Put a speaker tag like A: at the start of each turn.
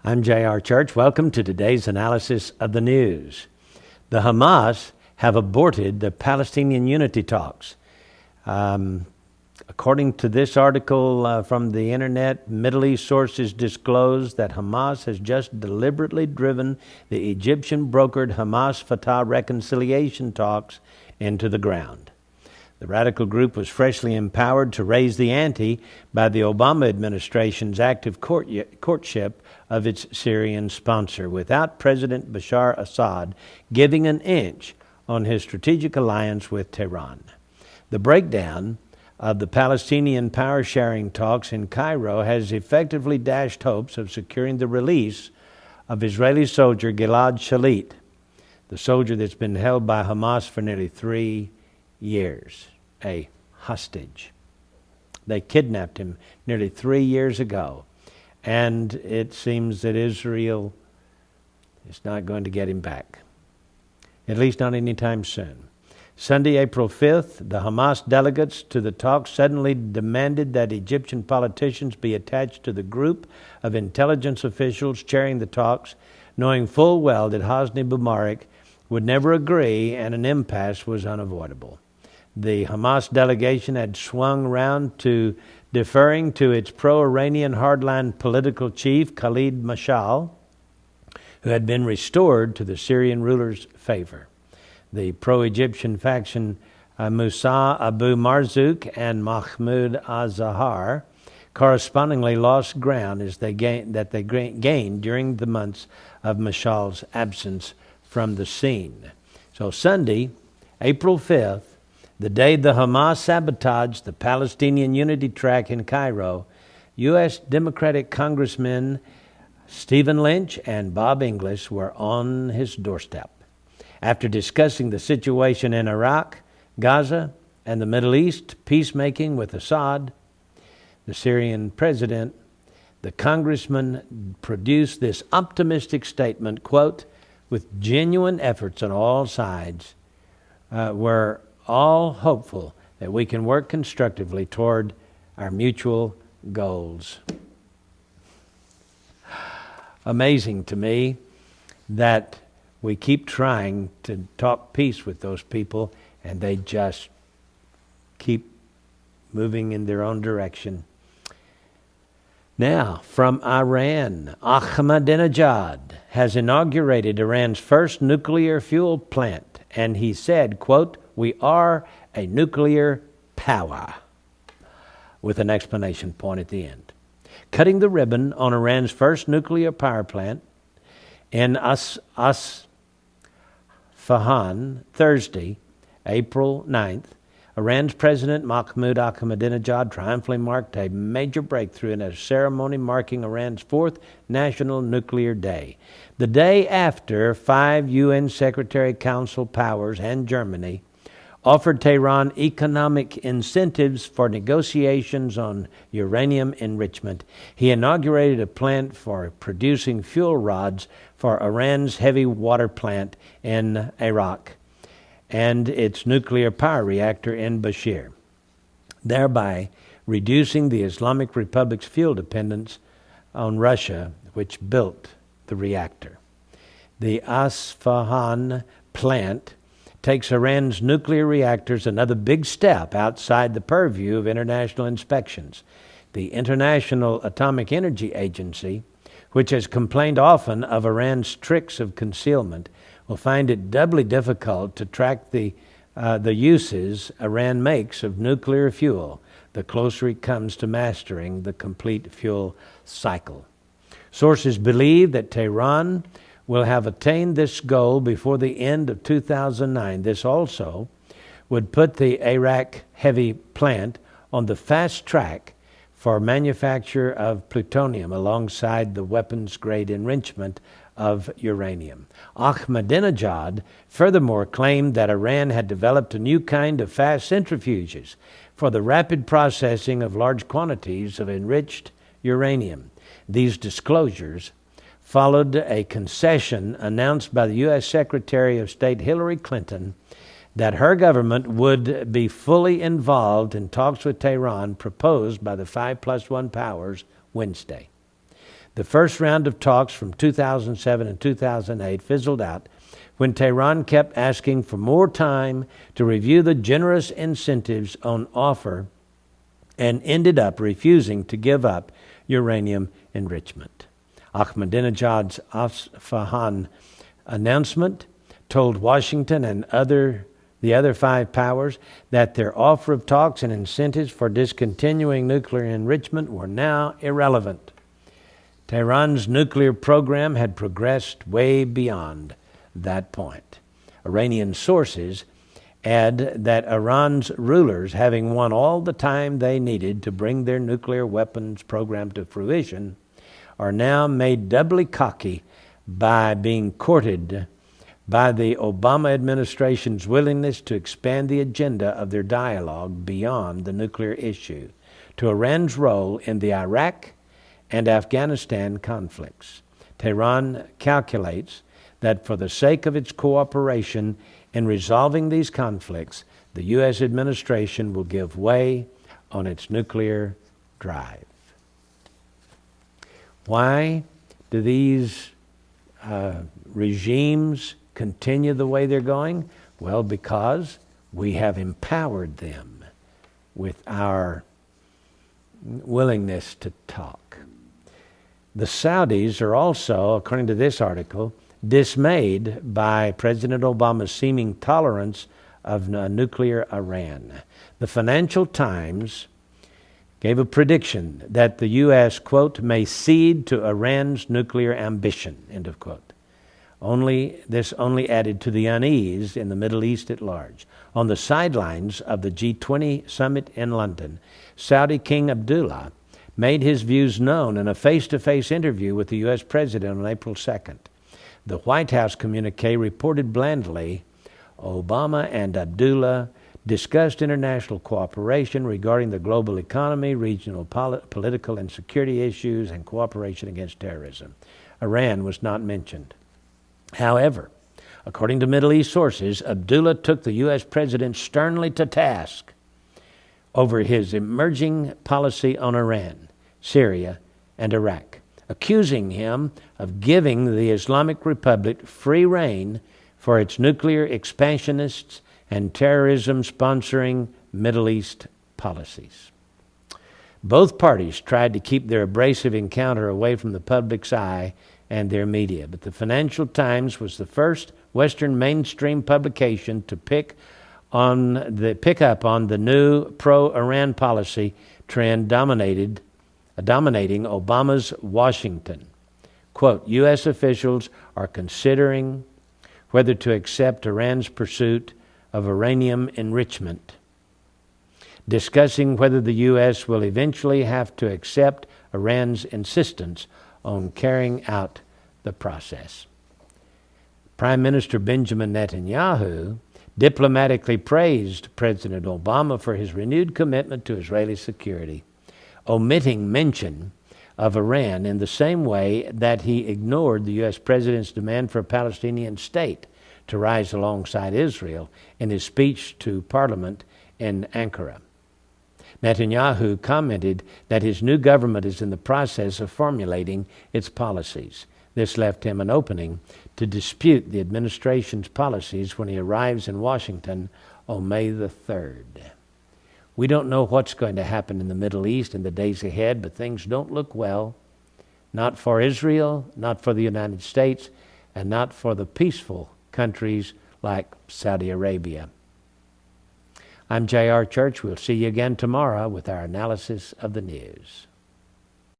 A: I'm J.R. Church. Welcome to today's analysis of the news. The Hamas have aborted the Palestinian unity talks. According to this article from the internet, Middle East sources disclose that Hamas has just deliberately driven the Egyptian-brokered Hamas-Fatah reconciliation talks into the ground. The radical group was freshly empowered to raise the ante by the Obama administration's active courtship of its Syrian sponsor, without President Bashar Assad giving an inch on his strategic alliance with Tehran. The breakdown of the Palestinian power-sharing talks in Cairo has effectively dashed hopes of securing the release of Israeli soldier Gilad Shalit, the soldier that's been held by Hamas for nearly 3 years, a hostage. They kidnapped him nearly 3 years ago, and it seems that Israel is not going to get him back, at least not anytime soon. Sunday, April 5th, the Hamas delegates to the talks suddenly demanded that Egyptian politicians be attached to the group of intelligence officials chairing the talks, knowing full well that Hosni Mubarak would never agree and an impasse was unavoidable. The Hamas delegation had swung round to deferring to its pro-Iranian hardline political chief, Khalid Mashal, who had been restored to the Syrian ruler's favor. The pro-Egyptian faction Musa Abu Marzouk and Mahmoud al-Zahar correspondingly lost ground as they gained during the months of Mashal's absence from the scene. So Sunday, April 5th, the day the Hamas sabotaged the Palestinian unity track in Cairo, U.S. Democratic Congressmen Stephen Lynch and Bob Inglis were on his doorstep. After discussing the situation in Iraq, Gaza, and the Middle East, peacemaking with Assad, the Syrian president, the congressman produced this optimistic statement, quote, "With genuine efforts on all sides, we're all hopeful that we can work constructively toward our mutual goals." Amazing to me that we keep trying to talk peace with those people and they just keep moving in their own direction. Now, from Iran, Ahmadinejad has inaugurated Iran's first nuclear fuel plant, and he said, quote, "We are a nuclear power," with an exclamation point at the end. Cutting the ribbon on Iran's first nuclear power plant in Isfahan Thursday, April 9th, Iran's President Mahmoud Ahmadinejad triumphantly marked a major breakthrough in a ceremony marking Iran's fourth National Nuclear Day. The day after 5 UN Secretary Council powers and Germany offered Tehran economic incentives for negotiations on uranium enrichment, he inaugurated a plant for producing fuel rods for Iran's heavy water plant in Iraq and its nuclear power reactor in Bushehr, thereby reducing the Islamic Republic's fuel dependence on Russia, which built the reactor. The Isfahan plant takes Iran's nuclear reactors another big step outside the purview of international inspections. The International Atomic Energy Agency, which has complained often of Iran's tricks of concealment, will find it doubly difficult to track the uses Iran makes of nuclear fuel the closer it comes to mastering the complete fuel cycle. Sources believe that Tehran will have attained this goal before the end of 2009. This also would put the Iraq heavy plant on the fast track for manufacture of plutonium alongside the weapons-grade enrichment of uranium. Ahmadinejad furthermore claimed that Iran had developed a new kind of fast centrifuges for the rapid processing of large quantities of enriched uranium. These disclosures followed a concession announced by the U.S. Secretary of State Hillary Clinton that her government would be fully involved in talks with Tehran proposed by the 5+1 powers Wednesday. The first round of talks from 2007 and 2008 fizzled out when Tehran kept asking for more time to review the generous incentives on offer and ended up refusing to give up uranium enrichment. Ahmadinejad's Isfahan announcement told Washington and the other five powers that their offer of talks and incentives for discontinuing nuclear enrichment were now irrelevant. Tehran's nuclear program had progressed way beyond that point. Iranian sources add that Iran's rulers, having won all the time they needed to bring their nuclear weapons program to fruition, are now made doubly cocky by being courted by the Obama administration's willingness to expand the agenda of their dialogue beyond the nuclear issue to Iran's role in the Iraq and Afghanistan conflicts. Tehran calculates that for the sake of its cooperation in resolving these conflicts, the U.S. administration will give way on its nuclear drive. Why do these regimes continue the way they're going? Well, because we have empowered them with our willingness to talk. The Saudis are also, according to this article, dismayed by President Obama's seeming tolerance of nuclear Iran. The Financial Times gave a prediction that the U.S., quote, may cede to Iran's nuclear ambition, end of quote. This only added to the unease in the Middle East at large. On the sidelines of the G20 summit in London, Saudi King Abdullah made his views known in a face-to-face interview with the U.S. President on April 2nd. The White House communique reported blandly, Obama and Abdullah discussed international cooperation regarding the global economy, regional political and security issues, and cooperation against terrorism. Iran was not mentioned. However, according to Middle East sources, Abdullah took the U.S. president sternly to task over his emerging policy on Iran, Syria, and Iraq, accusing him of giving the Islamic Republic free rein for its nuclear expansionists and terrorism-sponsoring Middle East policies. Both parties tried to keep their abrasive encounter away from the public's eye and their media, but the Financial Times was the first Western mainstream publication to pick up on the new pro-Iran policy trend dominating Obama's Washington. Quote, U.S. officials are considering whether to accept Iran's pursuit of uranium enrichment, discussing whether the U.S. will eventually have to accept Iran's insistence on carrying out the process. Prime Minister Benjamin Netanyahu diplomatically praised President Obama for his renewed commitment to Israeli security, omitting mention of Iran in the same way that he ignored the U.S. President's demand for a Palestinian state to rise alongside Israel in his speech to Parliament in Ankara. Netanyahu commented that his new government is in the process of formulating its policies. This left him an opening to dispute the administration's policies when he arrives in Washington on May the 3rd. We don't know what's going to happen in the Middle East in the days ahead, but things don't look well, not for Israel, not for the United States, and not for the peaceful countries like Saudi Arabia. I'm J.R. Church. We'll see you again tomorrow with our analysis of the news.